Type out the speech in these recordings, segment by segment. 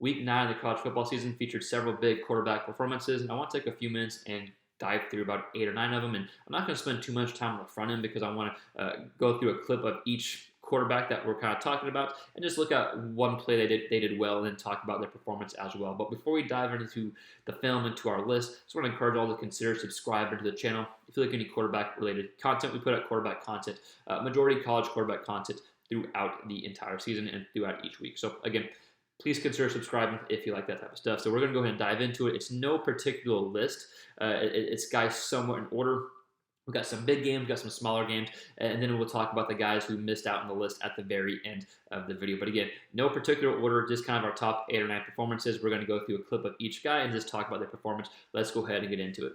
Week 9 of the college football season featured several big quarterback performances, and I want to take a few minutes and dive through about 8 or 9 of them. And I'm not going to spend too much time on the front end because I want to go through a clip of each quarterback that we're kind of talking about and just look at one play they did well and then talk about their performance as well. But before we dive into the film and to our list, just want to encourage all to consider subscribing to the channel. If you like any quarterback related content, we put out quarterback content, majority college quarterback content throughout the entire season and throughout each week. So again, please consider subscribing if you like that type of stuff. So we're going to go ahead and dive into it. It's no particular list. It's guys somewhat in order. We've got some big games, we've got some smaller games, and then we'll talk about the guys who missed out on the list at the very end of the video. But again, no particular order, just kind of our top 8 or 9 performances. We're going to go through a clip of each guy and just talk about their performance. Let's go ahead and get into it.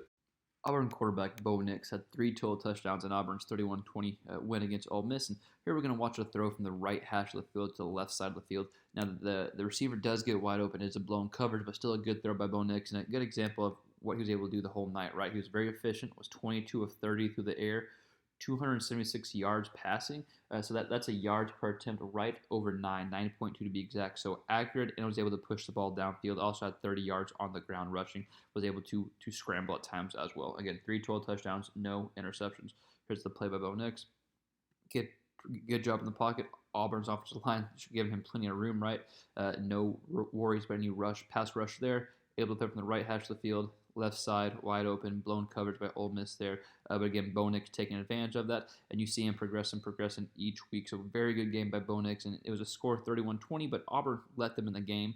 Auburn quarterback Beau had 3 total touchdowns in Auburn's 31-20 win against Ole Miss. And here we're going to watch a throw from the right hash of the field to the left side of the field. Now, the receiver does get wide open. It's a blown coverage, but still a good throw by Beau and a good example of what he was able to do the whole night, right? He was very efficient, was 22 of 30 through the air, 276 yards passing. So that's a yards per attempt right over 9.2 to be exact. So accurate, and was able to push the ball downfield. Also had 30 yards on the ground rushing. Was able to scramble at times as well. Again, 3 total touchdowns, no interceptions. Here's the play by Beau. Good job in the pocket. Auburn's offensive line giving him plenty of room, right? No worries about any pass rush there. Able to throw from the right hash of the field, left side, wide open, blown coverage by Ole Miss there. But again, Beau taking advantage of that, and you see him progressing each week. So very good game by Beau, and it was a score 31-20, but Auburn let them in the game.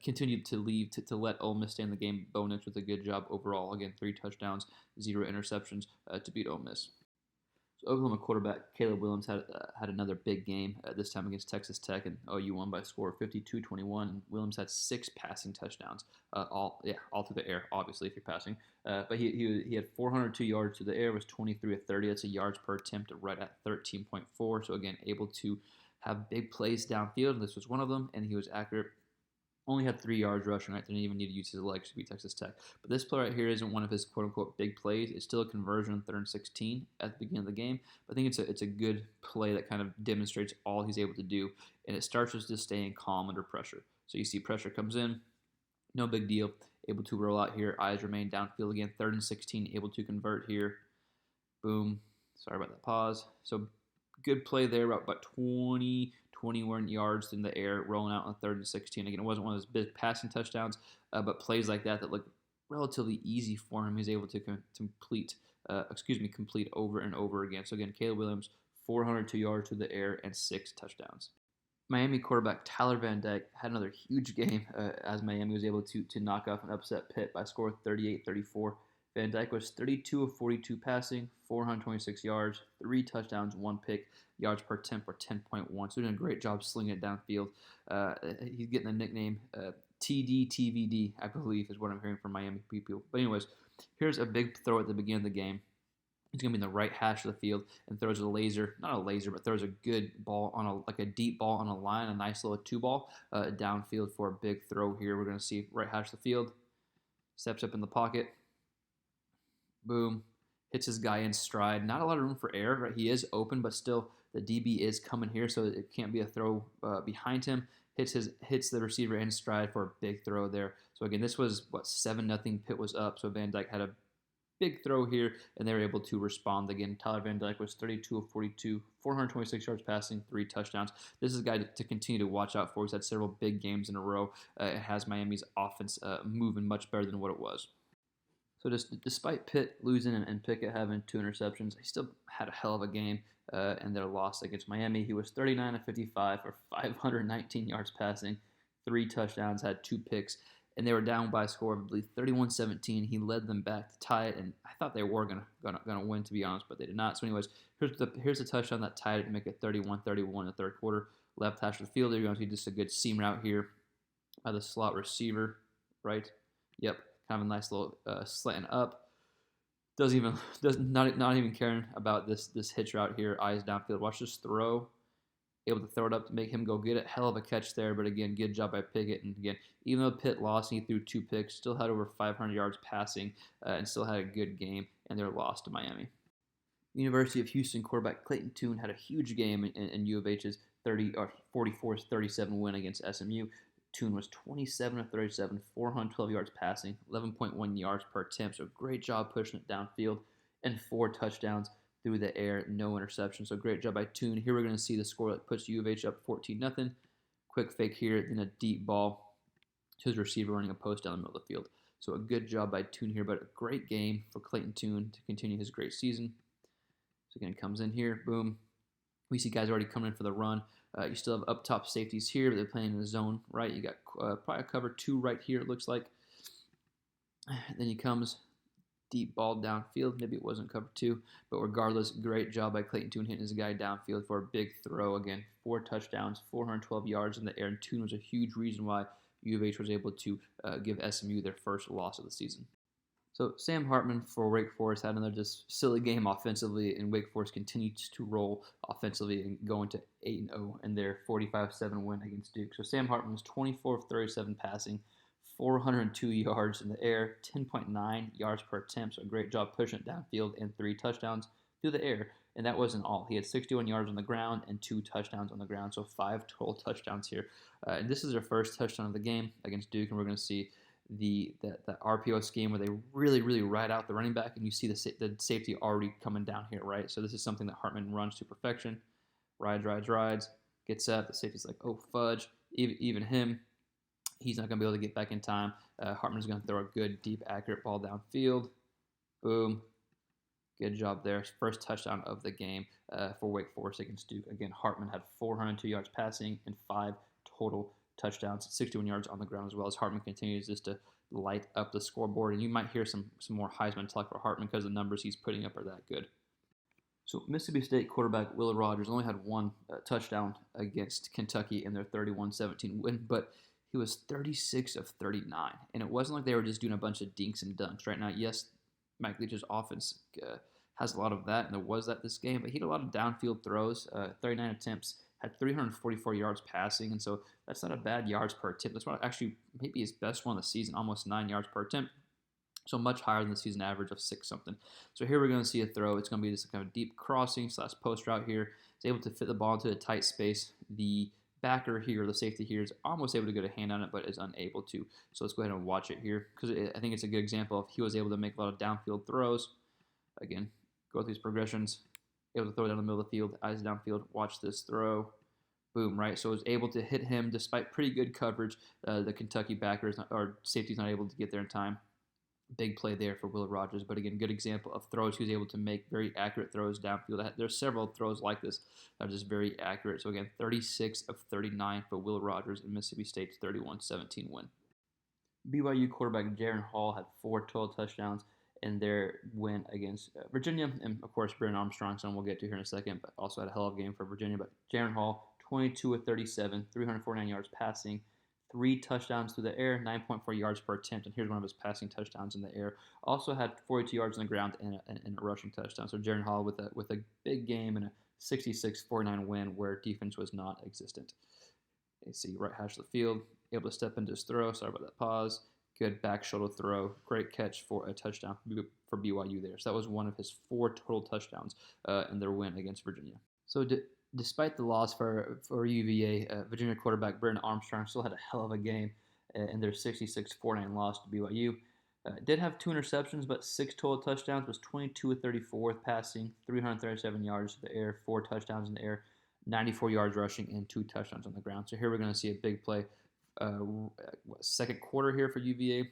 Continued to let Ole Miss stay in the game. Beau with a good job overall. Again, 3 touchdowns, 0 interceptions to beat Ole Miss. So Oklahoma quarterback Caleb Williams had another big game, this time against Texas Tech, and OU won by a score of 52-21. And Williams had 6 passing touchdowns, all through the air, obviously, if you're passing. But he had 402 yards through the air, was 23 of 30. That's a yards per attempt right at 13.4. So again, able to have big plays downfield, and this was one of them, and he was accurate. Only had 3 yards rushing, right? Didn't even need to use his legs to beat Texas Tech. But this play right here isn't one of his quote-unquote big plays. It's still a conversion on 3rd and 16 at the beginning of the game. But I think it's a good play that kind of demonstrates all he's able to do. And it starts with just staying calm under pressure. So you see pressure comes in, no big deal. Able to roll out here. Eyes remain downfield again. 3rd and 16, able to convert here. Boom. Sorry about that pause. So good play there, about 21 yards in the air, rolling out on 3rd and 16. Again, it wasn't one of those big passing touchdowns, but plays like that look relatively easy for him. He's able to complete over and over again. So again, Caleb Williams, 402 yards through the air and 6 touchdowns. Miami quarterback Tyler Van Dyke had another huge game as Miami was able to knock off an upset Pitt by a score of 38-34. Van Dyke was 32 of 42 passing, 426 yards, 3 touchdowns, 1 pick. Yards per attempt for 10.1. So doing a great job slinging it downfield. He's getting the nickname TDTVD, I believe, is what I'm hearing from Miami people. But anyways, here's a big throw at the beginning of the game. He's going to be in the right hash of the field and throws but throws a good ball on a deep ball on a line, a nice little 2-ball downfield for a big throw here. We're going to see right hash of the field. Steps up in the pocket. Boom. Hits his guy in stride. Not a lot of room for error, right? He is open, but still the DB is coming here, so it can't be a throw behind him. Hits the receiver in stride for a big throw there. So again, this was 7-0. Pitt was up, so Van Dyke had a big throw here, and they were able to respond again. Tyler Van Dyke was 32 of 42, 426 yards passing, 3 touchdowns. This is a guy to continue to watch out for. He's had several big games in a row. It has Miami's offense moving much better than what it was. So despite Pitt losing and Pickett having 2 interceptions, he still had a hell of a game in their loss against Miami. He was 39 of 55 for 519 yards passing, 3 touchdowns, had 2 picks, and they were down by a score of, I believe, 31-17. He led them back to tie it, and I thought they were gonna win, to be honest, but they did not. So anyways, here's the touchdown that tied it to make it 31-31 in the 3rd quarter. Left hash of the field. There you're going to see just a good seam route here by the slot receiver, right? Yep. Kind of a nice little slanting up. Not even caring about this hitch route here. Eyes downfield. Watch this throw. Able to throw it up to make him go get it. Hell of a catch there. But again, good job by Pickett. And again, even though Pitt lost and he threw 2 picks, still had over 500 yards passing and still had a good game. And their loss to Miami. University of Houston quarterback Clayton Tune had a huge game in U of H's 44-37 win against SMU. Tune was 27 of 37, 412 yards passing, 11.1 yards per attempt. So great job pushing it downfield, and 4 touchdowns through the air, no interception. So great job by Tune. Here we're going to see the score that puts U of H up 14-0. Quick fake here, then a deep ball to his receiver running a post down the middle of the field. So a good job by Tune here, but a great game for Clayton Tune to continue his great season. So again, comes in here, boom. We see guys already coming in for the run. You still have up top safeties here, but they're playing in the zone, right? You got probably a cover 2 right here, it looks like. Then he comes deep ball downfield. Maybe it wasn't cover 2, but regardless, great job by Clayton Tune hitting his guy downfield for a big throw. Again, 4 touchdowns, 412 yards in the air, and Tune was a huge reason why U of H was able to give SMU their first loss of the season. So Sam Hartman for Wake Forest had another just silly game offensively, and Wake Forest continues to roll offensively and go into 8-0 in their 45-7 win against Duke. So Sam Hartman was 24 of 37 passing, 402 yards in the air, 10.9 yards per attempt. So a great job pushing it downfield, and 3 touchdowns through the air. And that wasn't all. He had 61 yards on the ground and 2 touchdowns on the ground. So 5 total touchdowns here. And this is their first touchdown of the game against Duke, and we're going to see the RPO scheme where they really ride out the running back, and you see the safety already coming down here, right? So this is something that Hartman runs to perfection. Rides, gets up. The safety's like, oh, fudge. Even him, he's not going to be able to get back in time. Hartman's going to throw a good, deep, accurate ball downfield. Boom. Good job there. First touchdown of the game for Wake Forest against Duke. Again, Hartman had 402 yards passing and 5 total touchdowns, 61 yards on the ground, as well as Hartman continues just to light up the scoreboard. And you might hear some more Heisman talk for Hartman because the numbers he's putting up are that good. So Mississippi State quarterback Will Rogers only had 1 touchdown against Kentucky in their 31-17 win, but he was 36 of 39. And it wasn't like they were just doing a bunch of dinks and dunks right now. Yes, Mike Leach's offense has a lot of that, and there was that this game, but he had a lot of downfield throws, 39 attempts, had 344 yards passing, and so that's not a bad yards per attempt. That's one, actually maybe his best one of the season, almost 9 yards per attempt. So much higher than the season average of 6 something. So here we're going to see a throw. It's going to be just a kind of deep crossing / post route here. He's able to fit the ball into a tight space. The backer here, the safety here, is almost able to get a hand on it, but is unable to. So let's go ahead and watch it here, because I think it's a good example of he was able to make a lot of downfield throws. Again, go through these progressions. Able to throw it down the middle of the field, eyes downfield, watch this throw. Boom, right? So it was able to hit him despite pretty good coverage. The Kentucky backers or safety's not able to get there in time. Big play there for Will Rogers, but again, good example of throws he was able to make, very accurate throws downfield. There's several throws like this that are just very accurate. So again, 36 of 39 for Will Rogers in Mississippi State's 31-17 win. BYU quarterback Jaren Hall had 4 total touchdowns in their win against Virginia, and of course, Jaren Armstrong, someone we'll get to here in a second, but also had a hell of a game for Virginia. But Jaren Hall, 22 of 37, 349 yards passing, 3 touchdowns through the air, 9.4 yards per attempt, and here's one of his passing touchdowns in the air. Also had 42 yards on the ground and a rushing touchdown. So Jaren Hall with a big game and a 66-49 win where defense was not existent. You see right hash of the field, able to step into his throw. Sorry about that pause. Good back shoulder throw. Great catch for a touchdown for BYU there. So that was one of his 4 total touchdowns in their win against Virginia. So despite the loss for UVA, Virginia quarterback Jaren Armstrong still had a hell of a game in their 66-49 loss to BYU. Did have 2 interceptions, but 6 total touchdowns. Was 22 of 34 with passing, 337 yards in the air, 4 touchdowns in the air, 94 yards rushing, and 2 touchdowns on the ground. So here we're going to see a big play. Second quarter here for UVA.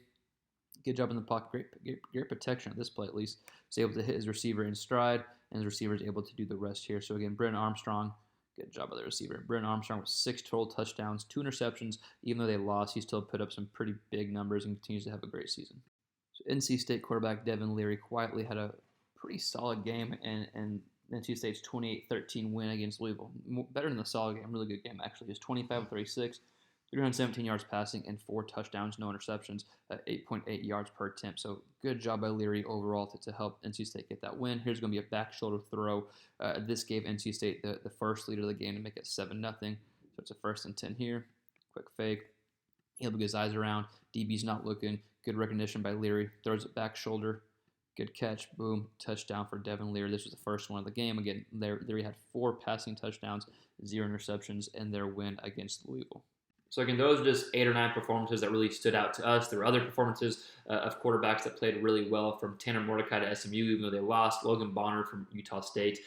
Good job in the pocket. Great protection at this play, at least. He's able to hit his receiver in stride, and his receiver is able to do the rest here. So again, Jaren Armstrong, good job by the receiver. Jaren Armstrong with 6 total touchdowns, 2 interceptions. Even though they lost, he still put up some pretty big numbers and continues to have a great season. So NC State quarterback Devin Leary quietly had a pretty solid game, and NC State's 28-13 win against Louisville. Better than the solid game, really good game actually. He's 25-36. 317 yards passing and 4 touchdowns, no interceptions, 8.8 yards per attempt. So good job by Leary overall to help NC State get that win. Here's going to be a back shoulder throw. This gave NC State the first lead of the game to make it 7-0. So it's a 1st and 10 here. Quick fake. He'll get his eyes around. DB's not looking. Good recognition by Leary. Throws it back shoulder. Good catch. Boom. Touchdown for Devin Leary. This was the first one of the game. Again, Leary had 4 passing touchdowns, 0 interceptions in their win against Louisville. So again, those are just 8 or 9 performances that really stood out to us. There were other performances of quarterbacks that played really well, from Tanner Mordecai to SMU, even though they lost. Logan Bonner from Utah State,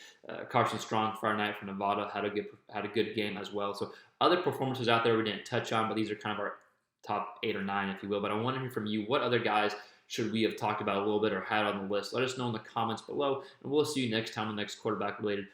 Carson Strong Friday night from Nevada had a good game as well. So other performances out there we didn't touch on, but these are kind of our top 8 or 9, if you will. But I want to hear from you. What other guys should we have talked about a little bit or had on the list? Let us know in the comments below, and we'll see you next time on the next quarterback related